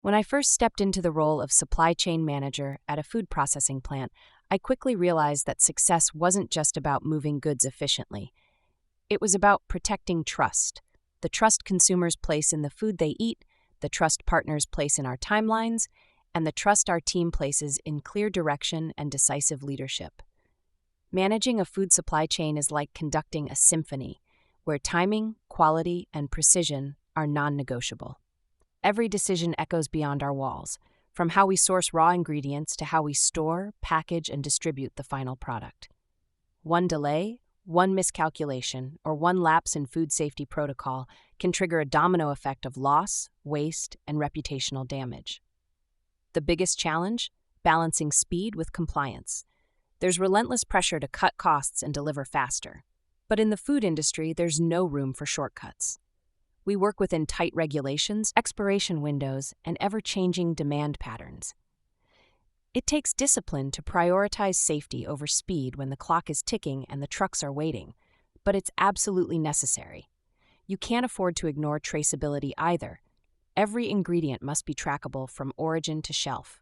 When I first stepped into the role of supply chain manager at a food processing plant, I quickly realized that success wasn't just about moving goods efficiently. It was about protecting trust. The trust consumers place in the food they eat, the trust partners place in our timelines, and the trust our team places in clear direction and decisive leadership. Managing a food supply chain is like conducting a symphony, where timing, quality, and precision are non-negotiable. Every decision echoes beyond our walls, from how we source raw ingredients to how we store, package, and distribute the final product. One delay, one miscalculation, or one lapse in food safety protocol can trigger a domino effect of loss, waste, and reputational damage. The biggest challenge? Balancing speed with compliance. There's relentless pressure to cut costs and deliver faster. But in the food industry, there's no room for shortcuts. We work within tight regulations, expiration windows, and ever-changing demand patterns. It takes discipline to prioritize safety over speed when the clock is ticking and the trucks are waiting, but it's absolutely necessary. You can't afford to ignore traceability either. Every ingredient must be trackable from origin to shelf.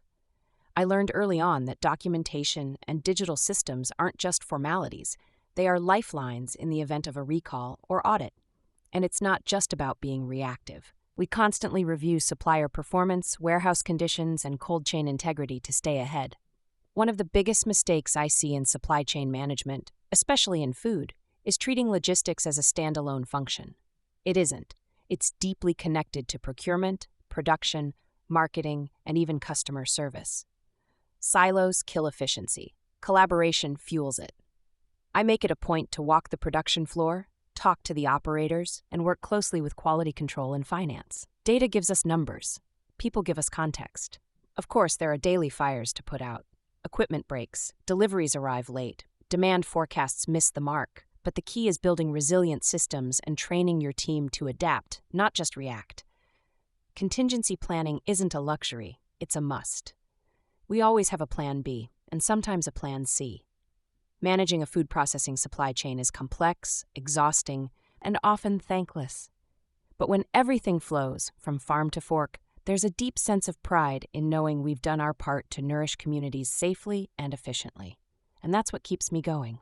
I learned early on that documentation and digital systems aren't just formalities, they are lifelines in the event of a recall or audit. And it's not just about being reactive. We constantly review supplier performance, warehouse conditions, and cold chain integrity to stay ahead. One of the biggest mistakes I see in supply chain management, especially in food, is treating logistics as a standalone function. It isn't. It's deeply connected to procurement, production, marketing, and even customer service. Silos kill efficiency. Collaboration fuels it. I make it a point to walk the production floor, talk to the operators, and work closely with quality control and finance. Data gives us numbers. People give us context. Of course, there are daily fires to put out. Equipment breaks, deliveries arrive late, demand forecasts miss the mark. But the key is building resilient systems and training your team to adapt, not just react. Contingency planning isn't a luxury, it's a must. We always have a plan B, and sometimes a plan C. Managing a food processing supply chain is complex, exhausting, and often thankless. But when everything flows, from farm to fork, there's a deep sense of pride in knowing we've done our part to nourish communities safely and efficiently. And that's what keeps me going.